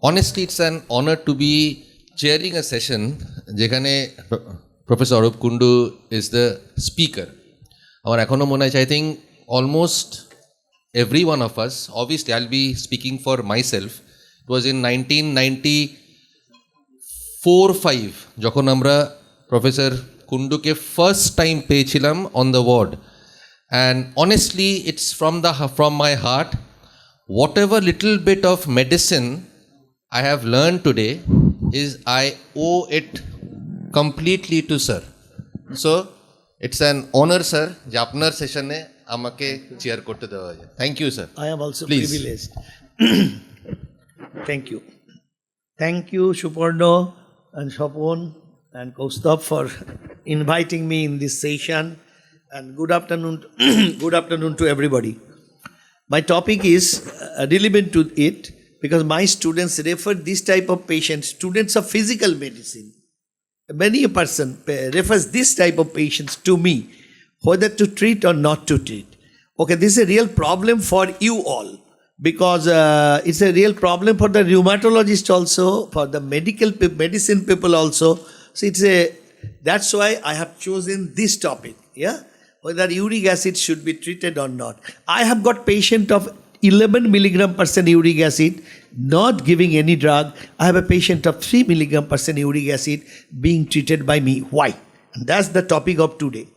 Honestly, it's an honor to be chairing a session যেখানে Professor Arup Kundu is the speaker. আমার এখনো মনে আছে, I think almost every one of us, obviously I'll be speaking for myself, it was in 1994-5 যখন আমরা Professor কুন্ডুকে first time পেয়েছিলাম on the ward. And honestly, it's from my heart, whatever little bit of medicine I have learned today is I owe it completely to sir. So it's an honor, sir, যে আপনার সেশনে আমাকে chair করতে দেওয়া হয়. Thank you, sir. I am also Please. privileged. Thank you. Thank you, Suparno and Shapon and Kaustubh for inviting me in this session. And good afternoon, good afternoon to everybody. My topic is relevant to it because my students refer this type of patients, students of physical medicine. Many a person refers this type of patients to me, whether to treat or not to treat. Okay, this is a real problem for you all because it's a real problem for the rheumatologist also, for the medicine people also. So that's why I have chosen this topic, yeah? Whether uric acid should be treated or not. I have got patient of 11 mg/% uric acid, not giving any drug. I have a patient of 3 mg/% uric acid being treated by me. Why? And that's the topic of today.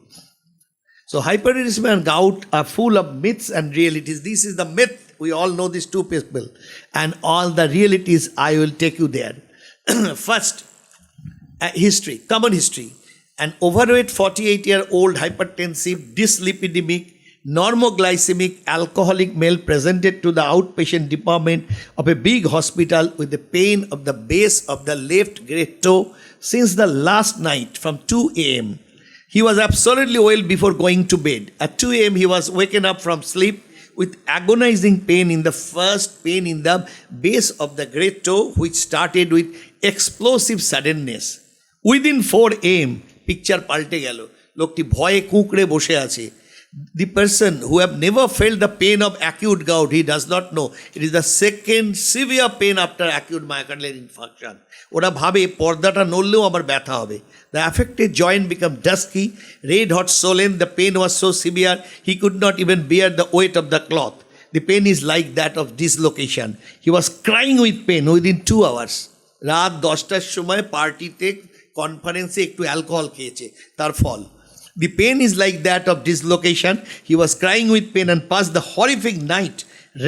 So hyperuricemia and gout are full of myths and realities. This is the myth. We all know these two people. And all the realities, I will take you there. First, history, common history. An overweight 48-year-old hypertensive, dyslipidemic, normoglycemic, alcoholic male presented to the outpatient department of a big hospital with the pain of the base of the left great toe since the last night from 2 a.m. He was absolutely well before going to bed. At 2 a.m. he was waken up from sleep with agonizing pain in the base of the great toe, which started with explosive suddenness. Within 4 a.m. Picture পাল্টে গেল, লোকটি ভয়ে কুঁকড়ে বসে আছে. The person who have never felt the pain of acute gout, he does not know. It is the second severe pain after acute myocardial infarction. ওরা ভাবে পর্দাটা নড়লেও আমার ব্যথা হবে. The affected joint became dusky, red hot swollen. The pain was so severe he could not even bear the weight of the cloth. The pain is like that of dislocation. He was crying with pain within 2 hours. রাত 10টার সময় পার্টিতে কনফারেন্সে একটু alcohol খেয়েছে, তার ফল. The pain is like that of dislocation. He was crying with pain and passed the horrific night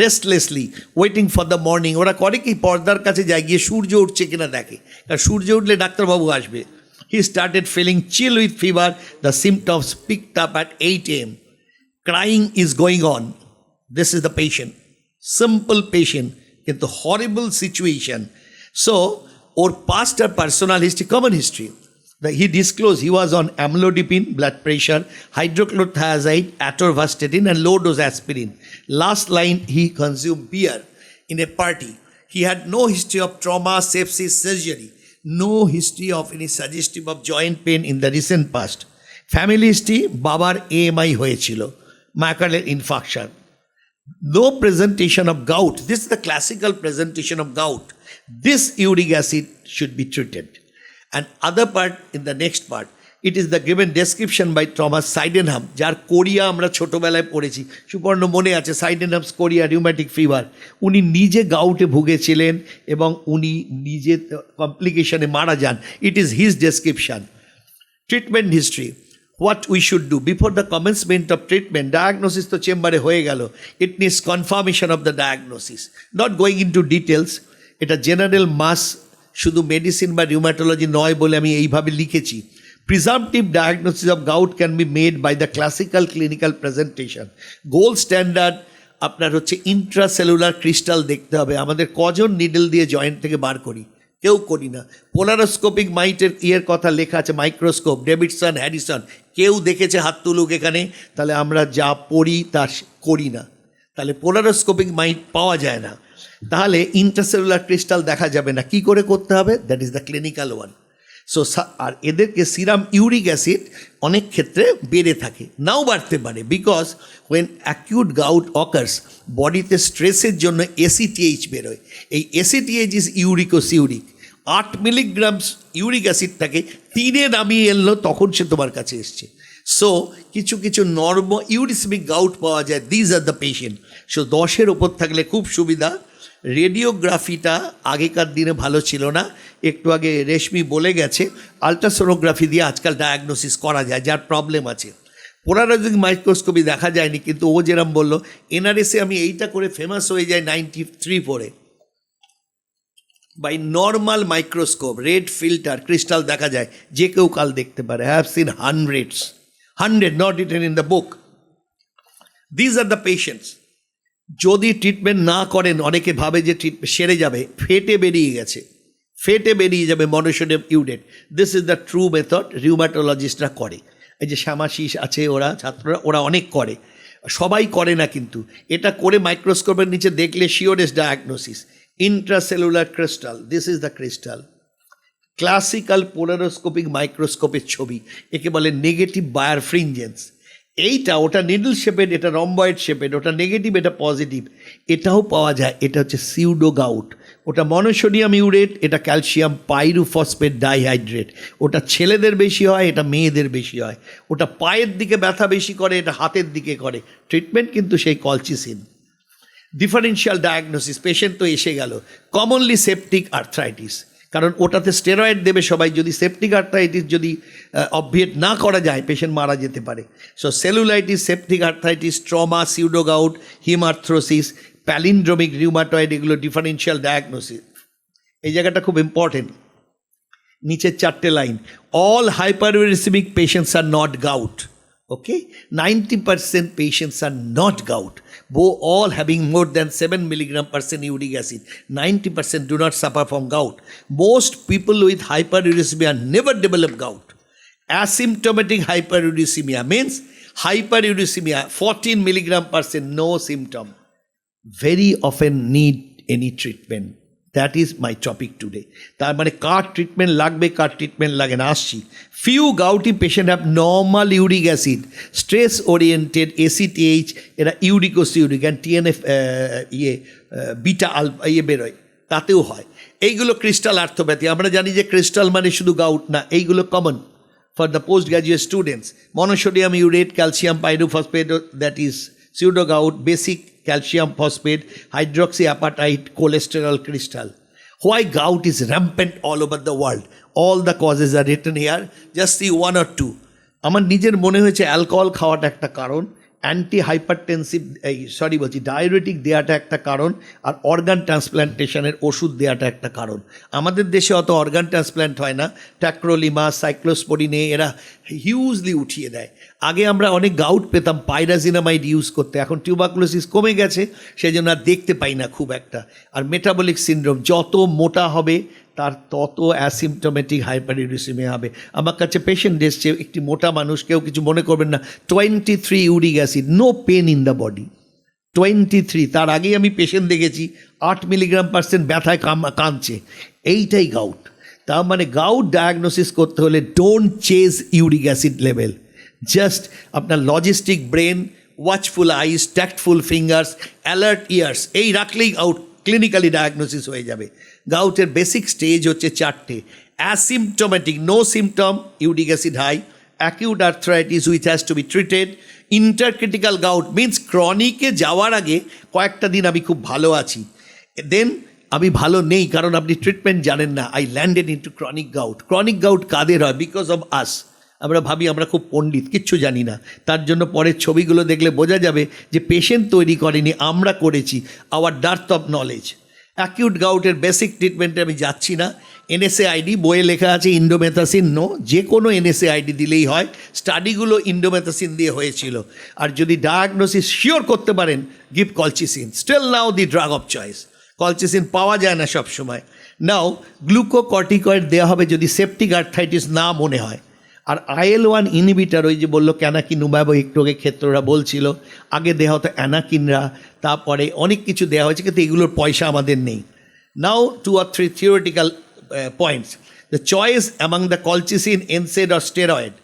restlessly waiting for the morning. ওরা করে কি, পর্দার কাছে যায়, গিয়ে সূর্য উঠছে কিনা দেখে, কারণ সূর্য উঠলে ডাক্তারবাবু আসবে. He started feeling chill with fever. The symptoms picked up at 8 a.m. Crying is going on. This is the patient. Simple patient, কিন্তু horrible situation. So, or past or personal history, common history. He disclosed he was on amlodipine, blood pressure, hydrochlorothiazide, atorvastatin and low dose aspirin. Last line, he consumed beer in a party. He had no history of trauma, sepsis, surgery. No history of any suggestive of joint pain in the recent past. Family history, babar AMI হয়েছিল, myocardial infarction. No presentation of gout. This is the classical presentation of gout. This uric acid should be treated. And other part, in the next part, it is the given description by Thomas Sydenham, যার Korea আমরা ছোটবেলায় পড়েছি. সুপর্ণ মনে আছে, সাইডেনহামস Korea rheumatic fever. উনি নিজে গাউটে ভুগেছিলেন এবং উনি নিজে কমপ্লিকেশনে মারা যান. It is his description. Treatment history, what we should do before the commencement of treatment. Diagnosis তো চেম্বারে হয়ে গেল. It needs confirmation of the diagnosis. Not going into details, এটা জেনারেল মাস, শুধু মেডিসিন বা রিউম্যাটোলজি নয় বলে আমি এইভাবে লিখেছি. Presumptive diagnosis of gout can be made by the classical clinical presentation. Gold standard আপনার হচ্ছে ইন্ট্রাসেলুলার ক্রিস্টাল দেখতে হবে. আমাদের কজন নিডল দিয়ে জয়েন্ট থেকে বার করি? কেউ করি না. পোলারোস্কোপিক ইয়ের কথা লেখা আছে, মাইক্রোস্কোপ, ডেভিডসন, হ্যারিসন. কেউ দেখেছে? হাত তুলুক এখানে. তাহলে আমরা যা পড়ি তা করি না. তাহলে পোলারোস্কোপিক মাইট পাওয়া যায় না. তাহলে ইন্ট্রাসেলুলার ক্রিস্টাল দেখা যাবে না. কি করে করতে হবে? That is the clinical one. So আর এদেরকে সিরাম ইউরিক অ্যাসিড অনেক ক্ষেত্রে বেড়ে থাকে, নাও বাড়তে পারে, because when acute gout occurs বডিতে স্ট্রেসের জন্য এসিটিএইচ বেরোয়। এই ACTH is uricosuric. 8 milligram uric acid থাকে, 3-এ নামিয়ে এলো তখন সে তোমার কাছে এসছে। সো কিছু কিছু ইউরিসমিক গাউট পাওয়া যায়, these are the patient. So 10-এর ওপর থাকলে খুব সুবিধা। রেডিওগ্রাফিটা আগেকার দিনে ভালো ছিল না, একটু আগে রেশমি বলে গেছে, আলট্রাসোনোগ্রাফি দিয়ে আজকাল ডায়াগনোসিস করা যায় যার প্রবলেম আছে। পোলারাইজিং মাইক্রোস্কোপি দেখা যায়নি, কিন্তু ও যেরম বললো এনআরএসে আমি এইটা করে ফেমাস হয়ে যাই 93 পরে। By normal microscope red filter crystal দেখা যায়, যে কেউ কাল দেখতে পারে। Have seen hundreds, 100 not written in the book. These are the patients. যদি ট্রিটমেন্ট না করেন, অনেকে ভাবে যে ট্রিটমেন্ট সেরে যাবে, ফেটে বেরিয়ে গেছে, ফেটে বেরিয়ে যাবে monosodium urate. This is the true method রিউমাটোলজিস্টরা করে। এই যে শ্যামাশিস আছে, ওরা ছাত্ররা, ওরা অনেক করে, সবাই করে না, কিন্তু এটা করে মাইক্রোস্কোপের নিচে দেখলে surest diagnosis. Intracellular crystal, this is the crystal. Classical polaroscopic মাইক্রোস্কোপের ছবি, একে বলে নেগেটিভ বায়ারফ্রিনজেন্স। এইটা ওটা নিডল শেপেড, এটা রম্বয়েড শেপেড, ওটা নেগেটিভ, এটা পজিটিভ। এটাও পাওয়া যায়, এটা হচ্ছে সিউডো গাউট। ওটা মনোসোডিয়াম ইউরেট, এটা ক্যালসিয়াম পাইরোফসফেট ডাইহাইড্রেট। ওটা ছেলেদের বেশি হয়, এটা মেয়েদের বেশি হয়। ওটা পায়ের দিকে ব্যথা বেশি করে, এটা হাতের দিকে করে। ট্রিটমেন্ট কিন্তু সেই কলচিসিন। ডিফারেন্সিয়াল ডায়াগনোসিস, পেশেন্ট তো এসে গেল। কমনলি সেপটিক আর্থ্রাইটিস, কারণ ওটাতে স্টেরয়েড দেবে সবাই। যদি সেপটিক আর্থ্রাইটিস যদি অবভিয়েট না করা যায়, পেশেন্ট মারা যেতে পারে। So cellulitis, septic arthritis, trauma, pseudogout, haemarthrosis, palindromic rheumatoid, এগুলো ডিফারেন্সিয়াল ডায়াগনোসিস। এই জায়গাটা খুব ইম্পর্টেন্ট। নিচের 4টে line, all hyperuricaemic patients are not gout. Okay, 90% patients are not gout, all having more than 7 mg/% uric acid. 90% do not suffer from gout. Most people with hyperuricemia never develop gout. Asymptomatic hyperuricemia means hyperuricemia 14 mg/%, no symptom, very often need any treatment. That is my topic today. তার মানে কার treatment লাগবে, কার treatment লাগে না, আসছি। Few gouty patient have normal uric acid, stress oriented ACTH, এরা ইউরিকোসিউরিক and TNF beta বেরোয়, তাতেও হয়। এইগুলো ক্রিস্টাল আর্থোপ্যাথি। আমরা জানি যে ক্রিস্টাল মানে শুধু গাউট না, এইগুলো common for the post graduate students. Monosodium urate, calcium pyrophosphate, that is pseudogout, basic calcium phosphate, hydroxyapatite, cholesterol crystal. Why gout is rampant all over the world? All the causes are written here. Just see 1 or 2. আমার নিজের মনে হয়েছে alcohol খাওয়াটা একটা কারণ, anti hypertensive diabetic দেওয়াটা একটা কারণ, আর অর্গান ট্রান্সপ্ল্যান্টেশনের ওষুধ দেওয়াটা একটা কারণ। আমাদের দেশে অত অর্গান ট্রান্সপ্ল্যান্ট হয় না, ট্যাক্রোলিমা, সাইক্লোস্পোরিনে এরা হিউজলি উঠিয়ে দেয়। আগে আমরা অনেক গাউট পেতাম পাইরাজিনামাইড ইউজ করতে, এখন টিউবারকুলোসিস কমে গেছে, সেই জন্য আর দেখতে পাই না খুব একটা। আর মেটাবলিক সিনড্রোম, যত মোটা হবে তার তত অ্যাসিমটোমেটিক হাইপারইউরিসেমিয়া হবে। আমার কাছে পেশেন্ট এসছে, একটি মোটা মানুষ, কেউ কিছু মনে করবেন না, 23 uric acid, no pain in the body, 23। তার আগেই আমি পেশেন্ট দেখেছি 8 mg/% ব্যথায় কাঁদছে। এইটাই গাউট। তার মানে গাউট ডায়াগনোসিস করতে হলে don't chase uric acid level, just আপনার logistic brain, watchful eyes, tactful fingers, alert ears, এই রাখলেই গাউট ক্লিনিক্যালি ডায়াগনোসিস হয়ে যাবে। গাউটের বেসিক স্টেজ হচ্ছে 4টে। Asymptomatic, no symptom, uric acid high. Acute arthritis which has to be treated. Intercritical gout means ক্রনিকে যাওয়ার আগে কয়েকটা দিন আমি খুব ভালো আছি, দেন আমি ভালো নেই, কারণ আপনি ট্রিটমেন্ট জানেন না। I landed into chronic gout. Chronic gout কাদের হয়? Because of us. আমরা ভাবি আমরা খুব পণ্ডিত, কিচ্ছু জানি না। তার জন্য পরের ছবিগুলো দেখলে বোঝা যাবে যে পেশেন্ট তৈরি করেনি, আমরা করেছি। Our dearth of knowledge. Acute গাউটের বেসিক ট্রিটমেন্টে আমি যাচ্ছি না। NSAID বইয়ে লেখা আছে, ইন্ডোমেথাসিন নো, যে কোনো NSAID দিলেই হয়। স্টাডিগুলো ইন্ডোমেথাসিন দিয়ে হয়েছিল। আর যদি ডায়াগনোসিস শিওর করতে পারেন, give colchicine, still now the drug of choice. Colchicine পাওয়া যায় না সব সময়। নাও গ্লুকোকর্টিকয়েড দেওয়া হবে যদি সেপটিক আর্থ্রাইটিস না মনে হয়। আর IL-1 ইনহিবিটার, ওই যে বললো ক্যানাকিনুবাব, একটু আগে ক্ষেত্ররা বলছিল, আগে দেওয়া হতো অ্যানাকিনরা, তারপরে অনেক কিছু দেওয়া হয়েছে, কিন্তু এগুলোর পয়সা আমাদের নেই। নাও 2 or 3 theoretical points. The choice among the colchicine, এনসেড or steroid.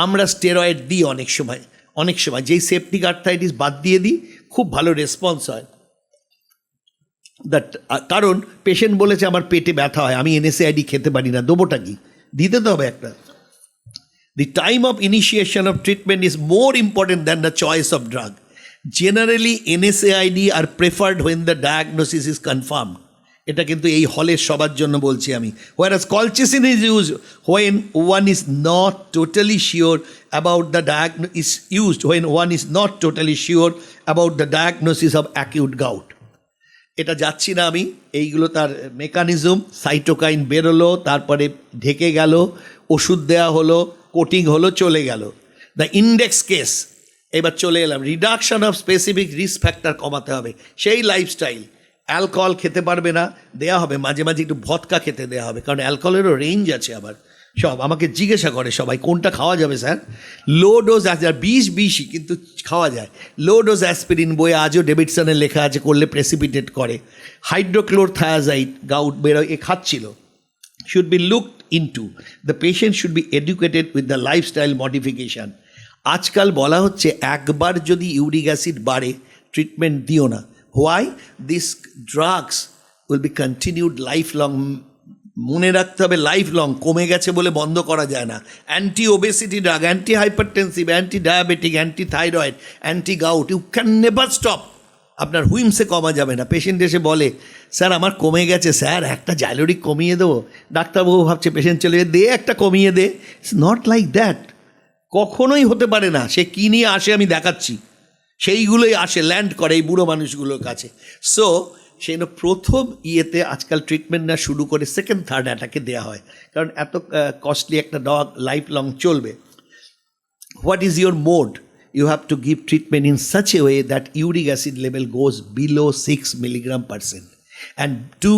আমরা স্টেরয়েড দিই অনেক সময় যেই সেপটিক আর্থাইটিস বাদ দিয়ে দিই, খুব ভালো রেসপন্স হয়। দ্যাট কারণ পেশেন্ট বলেছে আমার পেটে ব্যথা হয়, আমি NSAID খেতে পারি না, দেবোটা কি? দিতে তো হবে একটা। The time of initiation of treatment is more important than the choice of drug. Generally, NSAID are preferred when the diagnosis is confirmed. এটা কিন্তু এই হলের সবার জন্য বলছি আমি। Whereas colchicine is used when one is not totally sure about the diagnosis of acute gout. এটা যাচ্ছি না আমি, এইগুলো তার মেকানিজম। সাইটোকাইন বেরোলো, তারপরে ঢেকে গেল, ওষুধ দেওয়া হলো, কোটিং হলো, চলে গেল। দ্য ইন্ডেক্স কেস, এবার চলে এলাম। Reduction of specific risk factor কমাতে হবে, সেই লাইফস্টাইল। অ্যালকোহল খেতে পারবে না, দেওয়া হবে মাঝে মাঝে একটু ভদকা খেতে দেওয়া হবে, কারণ অ্যালকোহলেরও রেঞ্জ আছে। আবার সব আমাকে জিজ্ঞাসা করে সবাই, কোনটা খাওয়া যাবে স্যার? লো ডোজ আছে, আর বিষই কিন্তু খাওয়া যায়। লো ডোজ অ্যাসপিরিন বইয়ে আজও ডেভিডসনের লেখা আছে, করলে প্রেসিপিটেট করে। হাইড্রোক্লোরথায়াজাইড গাউট বেরোয়, এ খাচ্ছিল। should be looked into. The patient should be educated with the lifestyle modification. আজকাল বলা হচ্ছে একবার যদি ইউরিক অ্যাসিড বাড়ে ট্রিটমেন্ট দিও না। Why? This drugs will be continued life long. মনে রাখতে হবে লাইফ লং, কমে গেছে বলে বন্ধ করা যায় না। Anti obesity drug, anti hypertensive, anti diabetic, anti thyroid, anti gout, you can never stop. আপনার হুইমসে কমা যাবে না। পেশেন্ট এসে বলে স্যার আমার কমে গেছে, স্যার একটা জাইলোরিক কমিয়ে দেবো। ডাক্তারবাবু ভাবছে পেশেন্ট চলে দে একটা কমিয়ে দে। ইটস নট লাইক দ্যাট, কখনোই হতে পারে না। সে কী নিয়ে আসে আমি দেখাচ্ছি, সেইগুলোই আসে, ল্যান্ড করে এই বুড়ো মানুষগুলোর কাছে। সো সেই প্রথম ইয়েতে আজকাল ট্রিটমেন্ট না শুরু করে সেকেন্ড থার্ড অ্যাটাকে দেওয়া হয়, কারণ এত কস্টলি একটা ডগ লাইফ লং চলবে। What is your mode? You have to give treatment in such a way that uric acid level goes below 6 mg/%. And to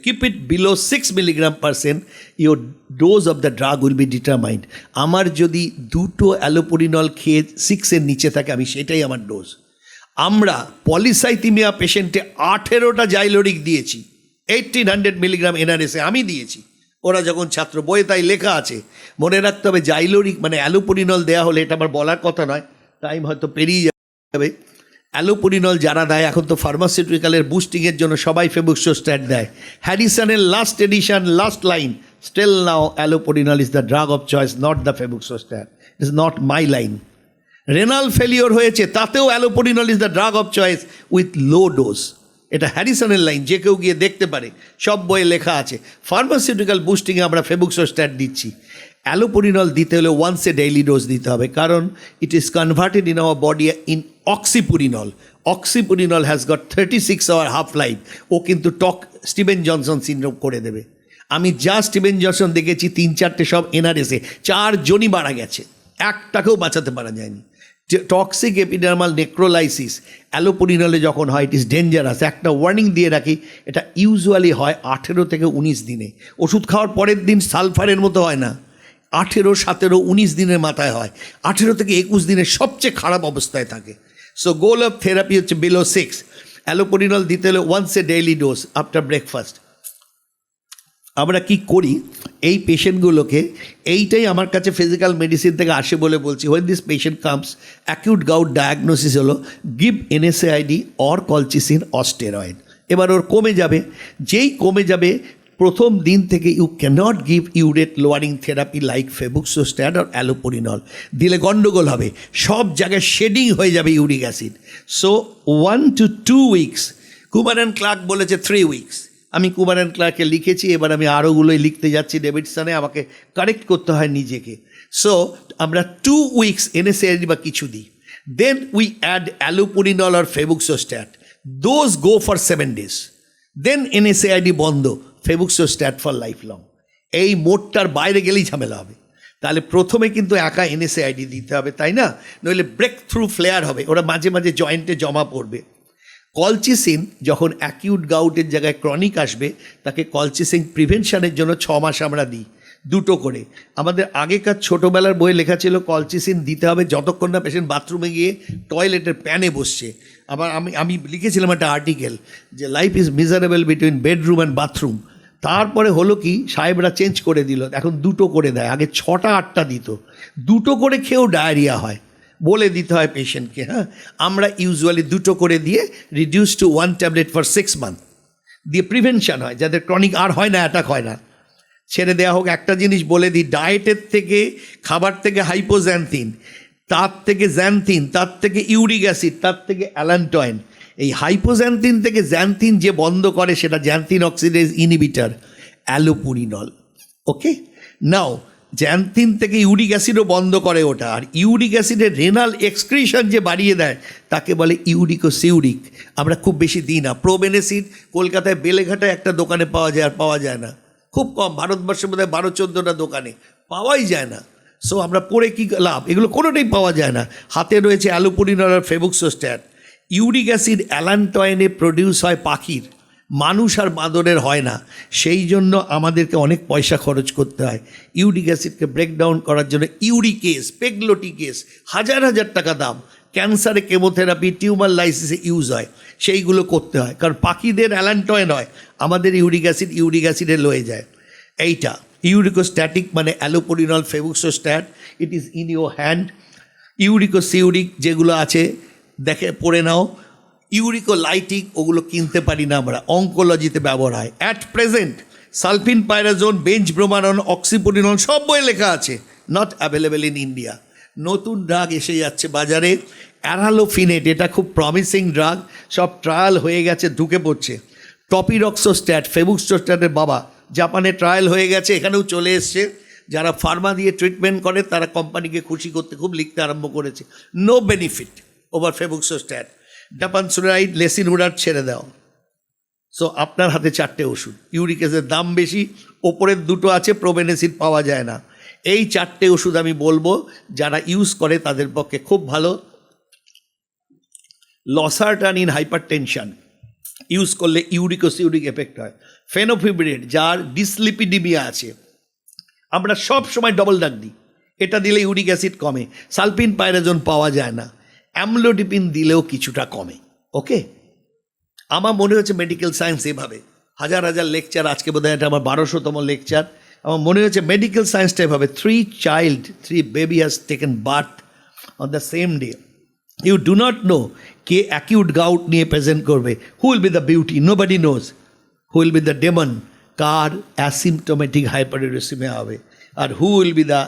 keep it below 6 mg/%, your dose of the drug will be determined. আমার যদি দুটো অ্যালোপুরিনল খেয়ে 6-এর নিচে থাকে, আমি সেটাই আমার dose. আমরা পলিসাইথিমিয়া পেশেন্টে 18টা জাইলোরিক দিয়েছি, 1800 মিলিগ্রাম NRS আমি দিয়েছি। ওরা যখন ছাত্র, বইয়ে তাই লেখা আছে। মনে রাখতে হবে জাইলোরিক মানে অ্যালোপুরিনল দেওয়া হলে, এটা আমার বলার কথা নয়, টাইম হয়তো পেরিয়ে যাবে। অ্যালোপুরিনল যারা দেয়, এখন তো ফার্মাসিউটিক্যালের বুস্টিংয়ের জন্য সবাই ফেবুক্সোস্ট্যাট দেয়। হ্যারিসনের last edition, last line, still now allopurinol is the drug of choice, not the febuxostat. Is not my line. Renal failure হয়েছে, তাতেও allopurinol is the drug of choice with low dose. এটা হ্যারিসনের line, যে কেউ গিয়ে দেখতে পারে, সব বইয়ে লেখা আছে। ফার্মাসিউটিক্যাল বুস্টিংয়ে আমরা ফেবুক্সোস্ট্যাট দিচ্ছি। অ্যালোপুরিনল দিতে হলে ওয়ান্স এ ডেইলি ডোজ দিতে হবে, কারণ it is converted in our body in oxipurinol. Oxipurinol has got 36 hour half life. ও কিন্তু স্টিভেন জনসন সিনড্রোম করে দেবে। আমি যা স্টিভেন জনসন দেখেছি, 3-4টে সব NRS-এ 4 জনই মারা গেছে, একটাকেও বাঁচাতে পারা যায়নি। টক্সিক এপিডার্মাল নেক্রোলাইসিস অ্যালোপুরিনলে যখন হয়, ইট ইজ ডেঞ্জারাস। একটা ওয়ার্নিং দিয়ে রাখি, এটা ইউজুয়ালি হয় 18 থেকে 19 দিনে। ওষুধ খাওয়ার পরের দিন সালফারের মতো হয় না, 18, 17, 19 দিনের মাথায় হয়। 18 থেকে 21 দিনের সবচেয়ে খারাপ অবস্থায় থাকে। সো গোল অফ থেরাপি হচ্ছে বিলো 6। অ্যালোপুরিনল দিতে হলে once a daily dose after breakfast. আমরা কি করি এই পেশেন্টগুলোকে, এইটাই আমার কাছে ফিজিক্যাল মেডিসিন থেকে আসে বলে বলছি। When this patient comes, acute gout diagnosis হলো, give NSAID or colchicine or steroid. এবার ওর কমে যাবে, যেই কমে যাবে প্রথম দিন থেকে you can't give urate lowering therapy like febuxostat আর অ্যালোপুরিনল। দিলে গন্ডগোল হবে, সব জায়গায় শেডিং হয়ে যাবে uric acid. So 1 to 2 weeks, Kumar and Clark বলেছে 3 weeks। আমি কুমার অ্যান্ড ক্লার্কে লিখেছি, এবার আমি আরোগুলোই লিখতে যাচ্ছি ডেভিডসনে, আমাকে কারেক্ট করতে হয় নিজেকে। সো আমরা 2 weeks NSAID বা কিছু দিই, দেন উই অ্যাড অ্যালোপুরিনল আর febuxostat, those go for 7 days, then NSAID বন্ধ, ফেবুক্সোস্ট্যাট ফর লাইফ লং। এই মোডটার বাইরে গেলেই ঝামেলা হবে। তাহলে প্রথমে কিন্তু একা NSAID দিতে হবে, তাই না? নইলে ব্রেক থ্রু ফ্লেয়ার হবে, ওরা মাঝে মাঝে জয়েন্টে জমা পড়বে। কলচিসিন যখন অ্যাকিউট গাউটের জায়গায় ক্রনিক আসবে, তাকে কলচিসিন প্রিভেনশনের জন্য 6 মাস আমরা দিই, 2টো করে। আমাদের আগেকার ছোটোবেলার বইয়ে লেখা ছিল কলচিসিন দিতে হবে যতক্ষণ না পেশেন্ট বাথরুমে গিয়ে টয়লেটের প্যানে বসছে। আবার আমি লিখেছিলাম একটা আর্টিকেল যে life is miserable between bedroom and bathroom. তারপরে হলো কি, সাহেবরা চেঞ্জ করে দিল, এখন 2টো করে দেয়, আগে 6টা 8টা দিত, 2টো করে খেয়েও ডায়রিয়া হয়, বলে দিতে হয় পেশেন্টকে। হ্যাঁ, আমরা ইউজুয়ালি 2টো করে দিয়ে reduce to 1 tablet for 6 month দিয়ে প্রিভেনশন হয়, যাদের ক্রনিক আর হয় না, অ্যাটাক হয় না, ছেড়ে দেওয়া হোক। একটা জিনিস বলে দিই, ডায়েটের থেকে, খাবার থেকে হাইপোজ্যান্থিন, তার থেকে জ্যান্থিন, তার থেকে ইউরিক অ্যাসিড, তার থেকে অ্যালান্টয়েন, এই হাইপোজ্যান্থিন থেকে জ্যান্থিন যে বন্ধ করে সেটা জ্যান্থিন অক্সিডেজ ইনহিবিটর অ্যালোপুরিনল। ওকে, নাও জ্যান্থিন থেকে ইউরিক অ্যাসিডও বন্ধ করে ওটা, আর ইউরিক অ্যাসিডের রেনাল এক্সক্রিশন যে বাড়িয়ে দেয় তাকে বলে ইউরিকোসিউরিক। আমরা খুব বেশি দিই না। প্রোবেনেসিড কলকাতায় বেলেঘাটায় একটা দোকানে পাওয়া যায়, আর পাওয়া যায় না, খুব কম, ভারতবর্ষের মধ্যে 12-14টা দোকানে পাওয়াই যায় না। সো আমরা পড়ে কী লাভ, এগুলো কোনোটাই পাওয়া যায় না। হাতে রয়েছে অ্যালোপুরিনল আর ফেবুক্সোস্ট্যাট। ইউরিক অ্যাসিড অ্যালান্টয়েনে প্রডিউস হয় পাখির, মানুষ আর বাঁদরের হয় না, সেই জন্য আমাদেরকে অনেক পয়সা খরচ করতে হয় ইউরিক অ্যাসিডকে ব্রেকডাউন করার জন্য। ইউরিকেস, পেগলোটিকেস, হাজার হাজার টাকা দাম, ক্যান্সারে কেমোথেরাপি, টিউমার লাইসিসে ইউজ হয়, সেইগুলো করতে হয়, কারণ পাখিদের অ্যালান্টয়েন হয়, আমাদের ইউরিক অ্যাসিডে লয়ে যায়। এইটা ইউরিকোস্ট্যাটিক মানে allopurinol, febuxostat, it is in your hand. Uricosuric যেগুলো আছে দেখে পড়ে নাও। ইউরিকোলাইটিক ওগুলো কিনতে পারি না আমরা, অঙ্কোলজিতে ব্যবহার হয়। অ্যাট প্রেজেন্ট সালফিন পাইরাজোন, বেঞ্চ ব্রোমানন, অক্সিপুরিনল সব বই লেখা আছে, নট অ্যাভেলেবেল ইন ইন্ডিয়া। নতুন ড্রাগ এসে যাচ্ছে বাজারে, অ্যারালোফিনেট, এটা খুব প্রমিসিং ড্রাগ, সব ট্রায়াল হয়ে গেছে, ঢুকে পড়ছে। টপিরক্সোস্ট্যাট, ফেবুক্সোস্ট্যাটের বাবা, জাপানে ট্রায়াল হয়ে গেছে, এখানেও চলে এসছে। যারা ফার্মা দিয়ে ট্রিটমেন্ট করে তারা কোম্পানিকে খুশি করতে খুব লিখতে আরম্ভ করেছে, নো বেনিফিট ওভার ফেবুক্সোস্ট্যাট। ডাপানসুরাইড, লেসিনহুডার ছেড়ে দাও। সো আপনার হাতে 4টে ওষুধ, ইউরিক অ্যাসিডের দাম বেশি, ওপরের 2টো আছে, প্রোবেনেসিড পাওয়া যায় না। এই 4টে ওষুধ আমি বলবো যারা ইউজ করে তাদের পক্ষে খুব ভালো। লসারটান ইন হাইপারটেনশন ইউজ করলে ইউরিকোসিউরিক এফেক্ট হয়। ফেনোফিব্রিড, যার ডিসলিপিডিমিয়া আছে, আমরা সব সময় ডবল ডাক দিই, এটা দিলে ইউরিক অ্যাসিড কমে। সালফিন পাইরাজোন পাওয়া যায় না, অ্যামলোডিপিন দিলেও কিছুটা কমে। ওকে, আমার মনে হচ্ছে মেডিকেল সায়েন্স এভাবে, হাজার হাজার লেকচার, আজকে বোধহয় এটা আমার 1200তম লেকচার, আমার মনে হচ্ছে মেডিকেল সায়েন্সটা এভাবে। 3 baby has taken birth on the same day. You do not know কে অ্যাকিউট গাউট নিয়ে প্রেজেন্ট করবে, who will be the beauty, nobody knows, who will be the demon, কার অ্যাসিমটোমেটিক হাইপারউরেসিমিয়া হবে, আর who will be the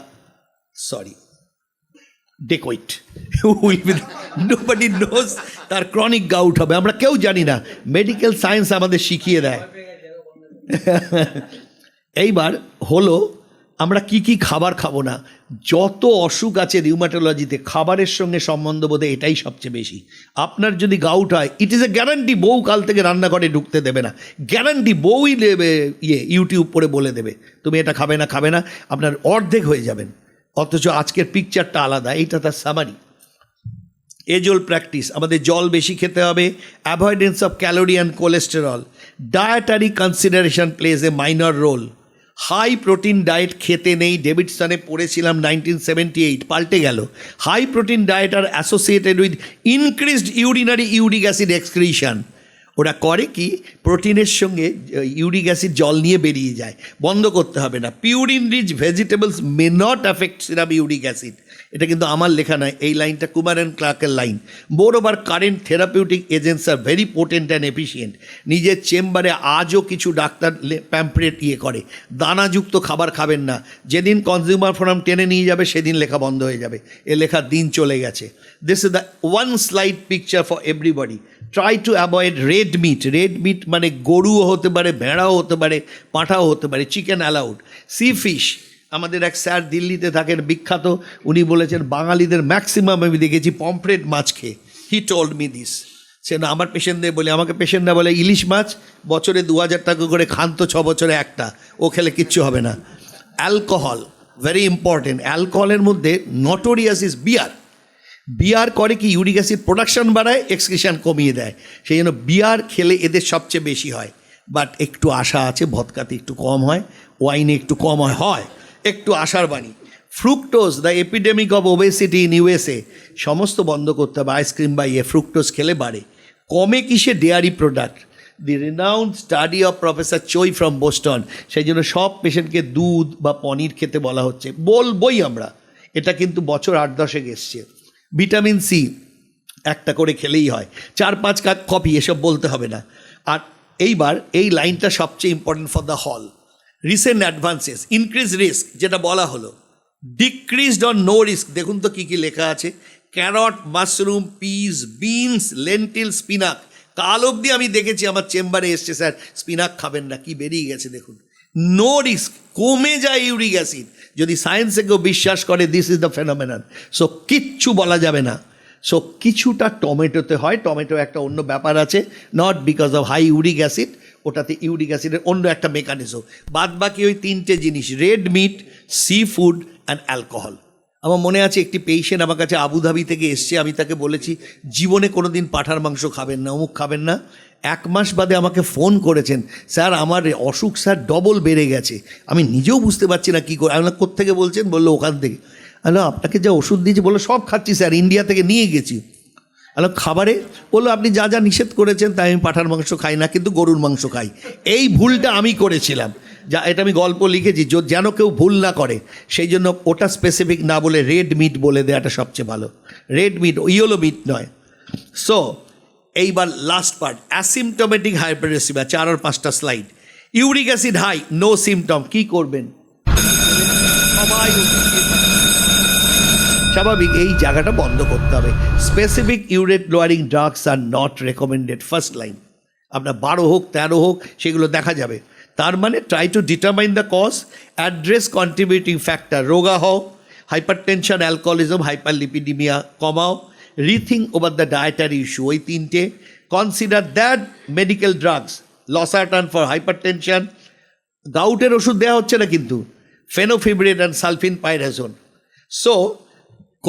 dacoit, who will be nobody knows, তার chronic gout হবে, আমরা কেউ জানি না। মেডিকেল সায়েন্স আমাদের শিখিয়ে দেয়। এইবার হলো আমরা কি কি খাবার খাবো না। যত অসুখ আছে রিউমাটোলজিতে, খাবারের সঙ্গে সম্বন্ধ বোধে এটাই সবচেয়ে বেশি। আপনার যদি গাউট হয়, ইট ইজ এ গ্যারান্টি, বউ কাল থেকে রান্নাঘরে ঢুকতে দেবে না, গ্যারান্টি, বউই ইউটিউব পরে বলে দেবে তুমি এটা খাবে না, আপনার অর্ধেক হয়ে যাবেন। অথচ আজকের পিকচারটা আলাদা, এইটা তার সামারি। এজল প্র্যাকটিস, আমাদের জল বেশি খেতে হবে, avoidance of calorie and cholesterol, dietary consideration plays a minor role. High protein diet খেতে নেই, ডেভিডসনে পড়েছিলাম 1978, পাল্টে গেল। High protein diet are associated with increased urinary uric acid excretion. ওরা করে কি, প্রোটিনের সঙ্গে ইউরিক অ্যাসিড জল নিয়ে বেরিয়ে যায়, বন্ধ করতে হবে না। Purine rich vegetables may not affect serum uric acid, এটা কিন্তু আমার লেখা নয়, এই লাইনটা কুমার অ্যান্ড ক্লার্কের লাইন। Moreover current therapeutic agents are very potent and efficient. নিজের চেম্বারে আজও কিছু ডাক্তার প্যাম্পলেট করে, দানাযুক্ত খাবার খাবেন না, যেদিন কনজিউমার ফোরাম টেনে নিয়ে যাবে সেদিন লেখা বন্ধ হয়ে যাবে, এ লেখার দিন চলে গেছে। This is the one slide picture for everybody. Try to avoid red meat মানে গরুও হতে পারে, ভেড়াও হতে পারে, পাঁঠাও হতে পারে, চিকেন অ্যালাউড। সি ফিশ, আমাদের এক স্যার দিল্লিতে থাকেন বিখ্যাত, উনি বলেছেন বাঙালিদের ম্যাক্সিমাম আমি দেখেছি পমফ্রেট মাছ খেয়ে। He told me this. সে না আমার পেশেন্টদের বলে, আমাকে পেশেন্টরা বলে ইলিশ মাছ বছরে 2000 টাকা করে খান তো, 6 বছরে একটা, ও খেলে কিচ্ছু হবে না। Alcohol very important. অ্যালকোহলের মধ্যে নটোরিয়াস ইজ বিয়ার। বিয়ার করে কি, ইউরিক অ্যাসিড প্রোডাকশন বাড়ায়, এক্সক্রিশন কমিয়ে দেয়, সেই জন্য বিয়ার খেলে এদের সবচেয়ে বেশি হয়। বাট একটু আশা আছে, ভদকাতে একটু কম হয়, ওয়াইনে একটু কম হয়, একটু আশার বাণী। Fructose, the epidemic of obesity in USA, সমস্ত বন্ধ করতে হবে। আইসক্রিম বা ফ্রুক্টোজ খেলে বাড়ে, কমে কিসে, dairy product. The renowned study of professor চৈ ফ্রম বোস্টন, সেই জন্য সব পেশেন্টকে দুধ বা পনির খেতে বলা হচ্ছে, বলবই আমরা, এটা কিন্তু বছর 8-10 এসছে। ভিটামিন সি একটা করে খেলেই হয়, 4-5 কাপ কফি, এসব বলতে হবে না। আর এইবার এই লাইনটা সবচেয়ে ইম্পর্টেন্ট ফর দ্য হল। রিসেন্ট অ্যাডভান্সেস ইনক্রিজ রিস্ক, যেটা বলা হলো, ডিক্রিজড অন নো রিস্ক, দেখুন তো কী কী লেখা আছে, carrot, mushroom, peas, beans, lentil, spinach. কাল অবধি আমি দেখেছি আমার চেম্বারে এসছে, স্যার স্পিনাক খাবেন না, কি বেরিয়ে গেছে দেখুন। নো রিস্ক, কমে যায় ইউরিক অ্যাসিড, যদি সায়েন্সে কেউ বিশ্বাস করে this is the phenomenon. So কিচ্ছু বলা যাবে না। সো কিছুটা টমেটোতে হয়, টমেটো একটা অন্য ব্যাপার আছে, not because of high uric acid, ওটাতে ইউরিক অ্যাসিডের অন্য একটা মেকানিজম। বাদ বাকি ওই 3টে জিনিস, red meat, seafood and alcohol. আমার মনে আছে একটি পেশেন্ট আমার কাছে আবুধাবি থেকে এসছে, আমি তাকে বলেছি জীবনে কোনো দিন পাঁঠার মাংস খাবেন না, অমুক খাবেন না। 1 মাস বাদে আমাকে ফোন করেছেন, স্যার আমার অসুখ স্যার ডবল বেড়ে গেছে, আমি নিজেও বুঝতে পারছি না কী করে। আমি কোত্থেকে বলছেন, বললো ওখান থেকে। হ্যালো, আপনাকে যা ওষুধ দিয়েছি, বললো সব খাচ্ছি স্যার, ইন্ডিয়া থেকে নিয়ে গেছি। হ্যালো, খাবারে বললো আপনি যা যা নিষেধ করেছেন তাই আমি পাঁঠার মাংস খাই না, কিন্তু গরুর মাংস খাই। এই ভুলটা আমি করেছিলাম, যা এটা আমি গল্প লিখেছি, যেন কেউ ভুল না করে, সেই জন্য ওটা স্পেসিফিক না বলে রেড মিট বলে দেওয়াটা সবচেয়ে ভালো। রেড মিট, ইয়েলো মিট নয়। সো এইবার লাস্ট পার্ট, অ্যাসিমটোমেটিক হাইপারএসিমিয়া, 4 আর 5টা slide. Uric acid high, no symptom, কী করবেন? সবাই স্বাভাবিক, এই জায়গাটা বন্ধ করতে হবে। Specific urate lowering drugs are not recommended, first line. আপনার 12 হোক 13 হোক, সেগুলো দেখা যাবে। তার মানে try to determine the cause, address contributing factor, রোগা হও, হাইপার টেনশন, অ্যালকোহলিজম, হাইপারলিপিডিমিয়া কমাও, rethink over the dietary issue, ওই 3টে। Consider that medical drugs, losartan for hypertension, গাউটের ওষুধ দেওয়া হচ্ছে না কিন্তু, ফেনোফিব্রিন অ্যান্ড সালফিন পাইরাজোন। সো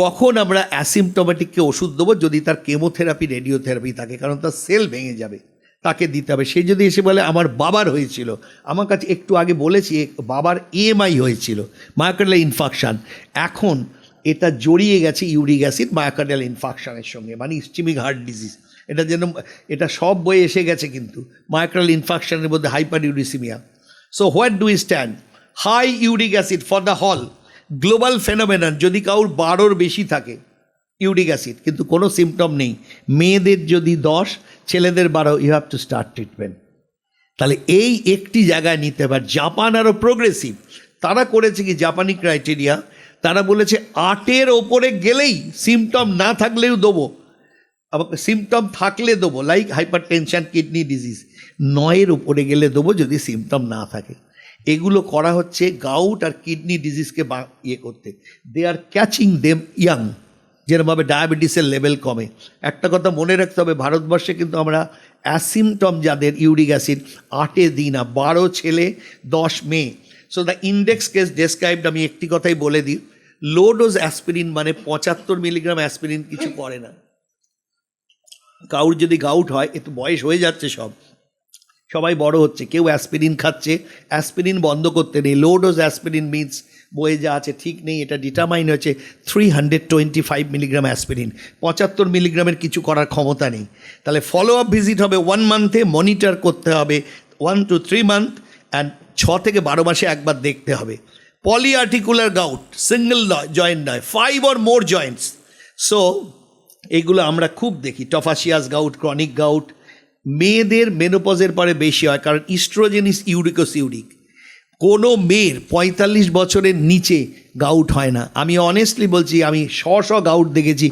কখন আমরা অ্যাসিমটোমেটিককে ওষুধ দেবো? যদি তার কেমোথেরাপি, রেডিওথেরাপি থাকে, কারণ তার সেল ভেঙে যাবে, তাকে দিতে হবে। সে যদি এসে বলে আমার বাবার হয়েছিল, আমার কাছে একটু আগে বলেছি বাবার EMI হয়েছিল, মায়োকার্ডিয়াল ইনফাকশান, এখন এটা জড়িয়ে গেছে ইউরিক অ্যাসিড মায়োকার্ডিয়াল ইনফাকশানের সঙ্গে, মানে ইসচেমিক হার্ট ডিজিজ। এটা যেন, এটা সব বইয়ে এসে গেছে, কিন্তু মায়োকার্ডিয়াল ইনফাকশানের মধ্যে hyperuricemia. So what do you stand? High uric acid for the whole, global phenomenon. যদি কারোর 12-র বেশি থাকে ইউরিক অ্যাসিড কিন্তু কোনো সিমটম নেই, মেয়েদের যদি 10, ছেলেদের 12, you have to start treatment. তাহলে এই একটি জায়গায় নিতে পারে। জাপান আরও প্রোগ্রেসিভ, তারা করেছে কি, জাপানি ক্রাইটেরিয়া, তারা বলেছে 8-এর ওপরে গেলেই, সিমটম না থাকলেও দেবো, আবার সিমটম থাকলে দেবো, like hypertension, kidney disease. 9-এর উপরে গেলে দেবো যদি সিমটম না থাকে। এগুলো করা হচ্ছে গাউট আর কিডনি ডিজিজকে ইয়ে করতে। দে আর ক্যাচিং দেম ইয়াং, যেরকমভাবে ডায়াবেটিসের লেভেল কমে। একটা কথা মনে রাখতে হবে, ভারতবর্ষে কিন্তু আমরা অ্যাসিমটম যাদের ইউরিক অ্যাসিড 8-এ দিই না, 12 ছেলে 10 মেয়ে। So the index case described, আমি একটি কথাই বলে দিই, লো ডোজ অ্যাসপিরিন মানে 75 মিলিগ্রাম অ্যাসপিরিন কিছু করে না। কাউর যদি গাউট হয়, একটু বয়স হয়ে যাচ্ছে, সবাই বড় হচ্ছে, কেউ অ্যাসপিরিন খাচ্ছে, অ্যাসপিরিন বন্ধ করতে নেই। লো ডোজ অ্যাসপিরিন মিনস বইয়ে যা আছে ঠিক নেই, এটা ডিটারমাইন হয়েছে 325 মিলিগ্রাম অ্যাসপিরিন, 75 মিলিগ্রামের কিছু করার ক্ষমতা নেই। তাহলে ফলো আপ ভিজিট হবে 1 মান্থে, মনিটর করতে হবে 1 to 3 মান্থ, অ্যান্ড 6 থেকে 12 মাসে একবার দেখতে হবে। পলিআর্টিকুলার গাউট, সিঙ্গেল জয়েন্ট নয়, 5 or more জয়েন্টস। সো এগুলো আমরা খুব দেখি, টফাসিয়াস গাউট, ক্রনিক গাউট। মেয়েদের মেনোপজের পরে বেশি হয়, কারণ ইস্ট্রোজেন ইজ ইউরিক। কোনো মেয়ের 45 বছরের নিচে গাউট হয় না। আমি অনেস্টলি বলছি, আমি গাউট দেখেছি,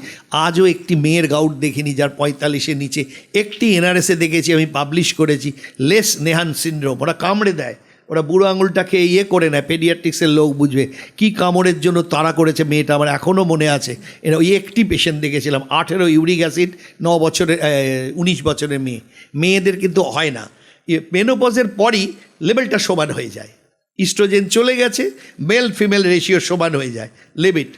আজও একটি মেয়ের গাউট দেখিনি যার 45-এর নিচে। একটি NRS-এ দেখেছি, আমি পাবলিশ করেছি, লেস নেহান সিনড্রোম। ওরা কামড়ে দেয়, ওরা বুড়ো আঙুলটাকে ইয়ে করে নেয়, পেডিয়াট্রিক্সের লোক বুঝবে কী কামড়ের জন্য তারা করেছে মেয়েটা, আমার এখনও মনে আছে। ওই একটি পেশেন্ট দেখেছিলাম, 18 ইউরিক অ্যাসিড, 9 বছরের 19 বছরের মেয়েদের কিন্তু হয় না। মেনোপজের পরই লেভেলটা সমান হয়ে যায়, ইস্ট্রোজেন চলে গেছে, মেল ফিমেল রেশিও সমান হয়ে যায়, লিমিট।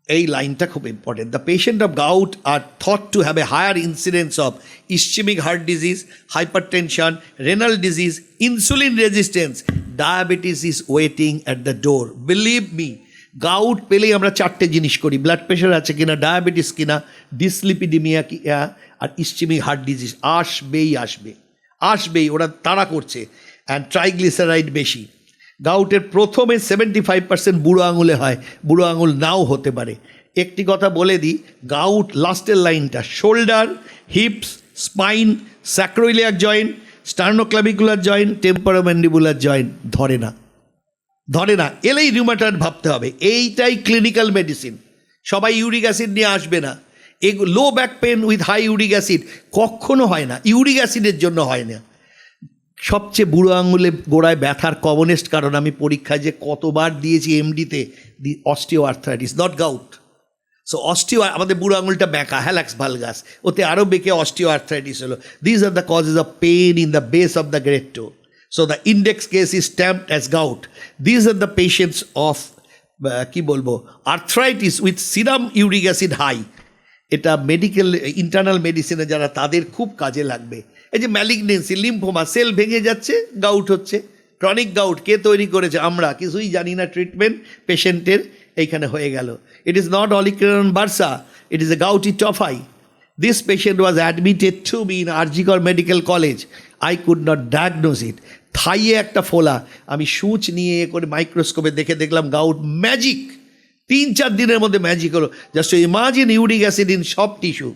এই লাইনটা খুব important. The patient of gout are thought to have a higher incidence of ischemic heart disease, hypertension, renal disease, insulin resistance, diabetes is waiting at the door. Believe me, gout পেলেই আমরা চারটে জিনিস করি, blood pressure আছে কিনা, diabetes কিনা, dyslipidaemia কি, আর ischaemic heart disease. আসবেই, ওরা তাড়া করছে। অ্যান্ড ট্রাইগ্লিসারাইড বেশি। গাউটের প্রথমে 75% বুড়ো আঙুলে হয়, বুড়ো আঙুল নাও হতে পারে। একটি কথা বলে দিই, গাউট লাস্টের লাইনটা shoulder, hips, spine, sacroiliac joint, sternoclavicular joint, temporomandibular joint ধরে না, এলেই রিউমাটয়েড ভাবতে হবে। এইটাই ক্লিনিক্যাল মেডিসিন। সবাই ইউরিক অ্যাসিড নিয়ে আসবে না। Low back pain with high uric acid কখনো হয় না, ইউরিক অ্যাসিডের জন্য হয় না। সবচেয়ে বুড়ো আঙুলে গোড়ায় ব্যথার কমনেস্ট কারণ আমি পরীক্ষায় যে কতবার দিয়েছি এমডিতে, the osteoarthritis, not gout. So আমাদের বুড়ো আঙুলটা বেঁকা, হ্যালাক্স ভালগাস, ওতে আরও বেঁকে অস্টিও আর্থ্রাইটিস হলো। These are the causes of pain in the base of the great toe. So the index case is stamped as gout. These are the patients of arthritis with serum uric acid high. এটা medical internal মেডিসিনে যারা, তাদের খুব কাজে লাগবে। এই যে malignancy, lymphoma, sell ভেঙে যাচ্ছে, গাউট হচ্ছে। ক্রনিক গাউট কে তৈরি করেছে? আমরা কিছুই জানি না। ট্রিটমেন্ট পেশেন্টের এইখানে হয়ে গেল। It is not olecranon bursa, it is a gouty tophi. This patient was admitted to me in Arjikar Medical College. I could not diagnose it. থাইয়ে একটা ফোলা, আমি সূচ নিয়ে করে মাইক্রোস্কোপে দেখলাম গাউট। ম্যাজিক, 3-4 দিনের মধ্যে ম্যাজিক হলো। Just imagine uric acid in সব টিস্যু।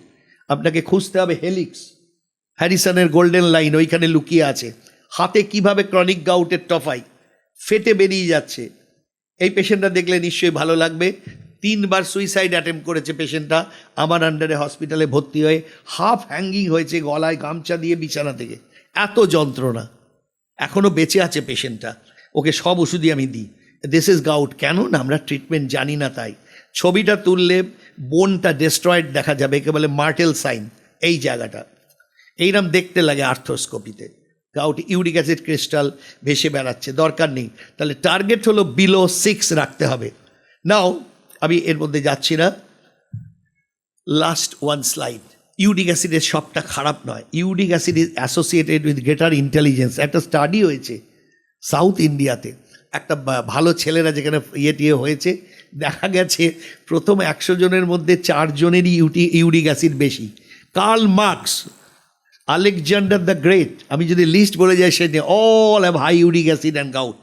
আপনাকে খুঁজতে হবে হেলিক্স, হ্যারিসনের গোল্ডেন লাইন ওইখানে লুকিয়ে আছে। হাতে কিভাবে ক্রনিক গাউটের টফাই ফেটে বেরিয়ে যাচ্ছে। এই পেশেন্টটা দেখলে নিশ্চয়ই ভালো লাগবে। 3 বার সুইসাইড অ্যাটেম্প করেছে পেশেন্টটা, আমার আন্ডারে হসপিটালে ভর্তি হয়ে হাফ হ্যাঙ্গিং হয়েছে, গলায় গামছা দিয়ে বিছানা থেকে, এত যন্ত্রণা। এখনও বেঁচে আছে পেশেন্টটা, ওকে সব ওষুধই আমি দিই। This is gout. কেন না? আমরা ট্রিটমেন্ট জানি না তাই। ছবিটা তুললে বোনটা ডেস্ট্রয়েড দেখা যাবে, একে বলে মার্টেল সাইন। এই জায়গাটা এইরকম দেখতে লাগে আর্থ্রোস্কোপিতে। গাউট ইউরিক অ্যাসিড ক্রিস্টাল ভেসে বেড়াচ্ছে, দরকার নেই। তাহলে টার্গেট হলো বিলো 6 রাখতে হবে। নাও আমি এর মধ্যে যাচ্ছি না। Last one slide. ইউরিক অ্যাসিডের সবটা খারাপ নয়। Uric acid is associated with greater intelligence. একটা স্টাডি হয়েছে সাউথ ইন্ডিয়াতে, একটা ভালো ছেলেরা যেখানে টিয়ে হয়েছে, দেখা গেছে প্রথম 100 জনের মধ্যে 4 জনেরই ইউরিক অ্যাসিড বেশি। Karl Marx, Alexander the Great, আমি যদি লিস্ট বলে যাই সেটা all have high uric acid and gout.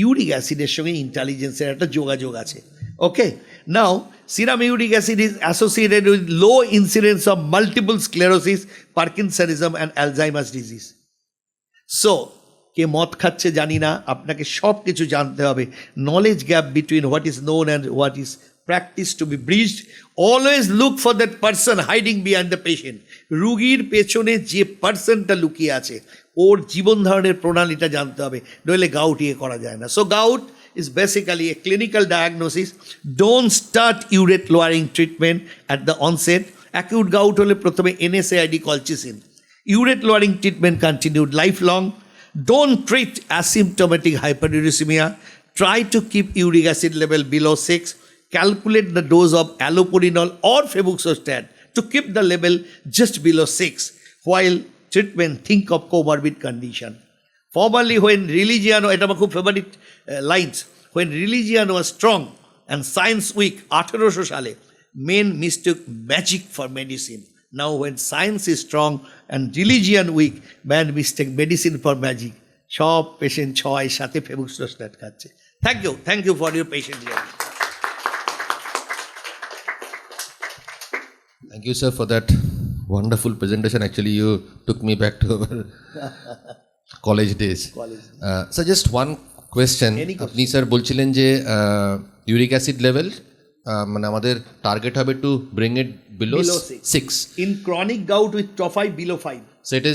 Uric অ্যাসিডের সঙ্গে ইন্টেলিজেন্সের একটা যোগাযোগ আছে। ওকে, নাও serum uric acid is associated with low incidence of multiple sclerosis, Parkinsonism and Alzheimer's disease. So, কে মদ খাচ্ছে জানি না, আপনাকে সব কিছু জানতে হবে। Knowledge gap between what is known and what is practice to be bridged. Always look for that person hiding behind the patient. রুগীর পেছনে যে পার্সনটা লুকিয়ে আছে, ওর জীবন ধারণের প্রণালীটা জানতে হবে, নইলে গাউট ইয়ে করা যায় না। So gout is basically a clinical diagnosis. Don't start urate lowering treatment at the onset. Acute gout hole prothome NSAID colchicine. Urate lowering treatment continued lifelong. Don't treat asymptomatic hyperuricemia. Try to keep uric acid level below 6. Calculate the dose of allopurinol or febuxostat to keep the level just below 6. While treatment, think of comorbid condition. Formerly, when religion, এটা আমার খুব favourite lines, when religion was strong and science weak, 1800 সালে men mistook magic for medicine. Now when science is strong and religion weak, man mistake medicine for magic. সব patient 6 সাথে ফেবুক্সোস্ট্যাট খাচ্ছে। Thank you for your patient. Thank you, sir, for that wonderful presentation. Actually, you took me back to our college days. So just one question. আপনি sir বলছিলেন যে uric acid level মানে আমাদের target হবে to bring it below 6 in chronic gout with tophi below 5. So it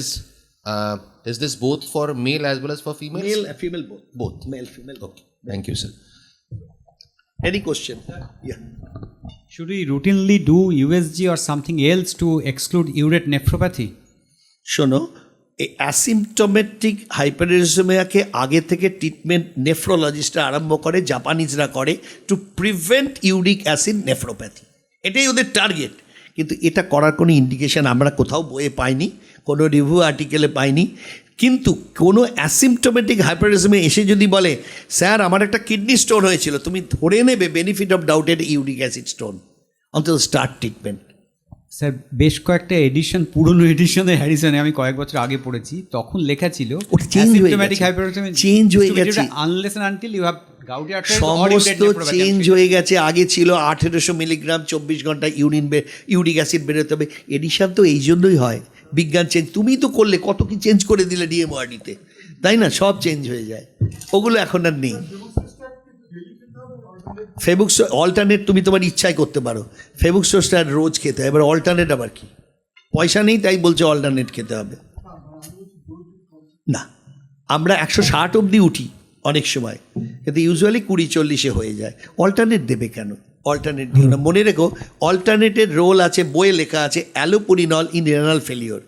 is this both for male as well as for females? Male, female, Both. Male, female. Okay. Thank you, sir. Any question? Yeah. Should we routinely do USG or something else to exclude urate nephropathy? শোনো, এই asymptomatic হাইপারউরেসিমিয়াকে আগে থেকে treatment নেফ্রোলজিস্টরা আরম্ভ করে, জাপানিজরা করে, to prevent uric acid nephropathy. এটাই ওদের target. কিন্তু এটা করার কোনো ইন্ডিকেশন আমরা কোথাও বইয়ে পাইনি, কোনো রিভিউ আর্টিকেলে পাইনি। কিন্তু কোনো অ্যাসিমটোমেটিক হাইপারটেনশনে এসে যদি বলে স্যার আমার একটা কিডনি স্টোন হয়েছিল, তুমি ধরে নেবে benefit of doubted uric acid stone, অন্তত স্টার্ট ট্রিটমেন্ট। স্যার বেশ কয়েকটা এডিশন, পুরনো এডিশনে হ্যারিসনে আমি কয়েক বছর আগে পড়েছি, তখন লেখা ছিল ওটা change হয়ে গেছে। Change হয়ে গেছে। Unless and until you have gouty arthritis সমস্ত চেঞ্জ হয়ে গেছে। আগে ছিল 1800 মিলিগ্রাম 24 ঘন্টা ইউরিক অ্যাসিড বেরোতে হবে। এডিশন তো এই জন্যই হয়, বিজ্ঞান চেঞ্জ। তুমি তো করলে, কত কি চেঞ্জ করে দিলে ডিএমওআরডিতে, তাই না? সব চেঞ্জ হয়ে যায়, ওগুলো এখন আর নেই। ফেবুক্স অল্টারনেট তুমি তোমার ইচ্ছায় করতে পারো, ফেবুক্সোস্টার রোজ খেতে হয়, এবার অল্টারনেট আবার কি? পয়সা নেই তাই বলছে অল্টারনেট খেতে হবে না। আমরা 160 অবধি উঠি অনেক সময়, কিন্তু ইউজুয়ালি 20-40-এ হয়ে যায়। অল্টারনেট দেবে কেন? অল্টারনেট দিও না। মনে রেখো, অল্টারনেটের রোল আছে, বইয়ে লেখা আছে, অ্যালোপুরিনল ইন রেনাল ফেলিওর।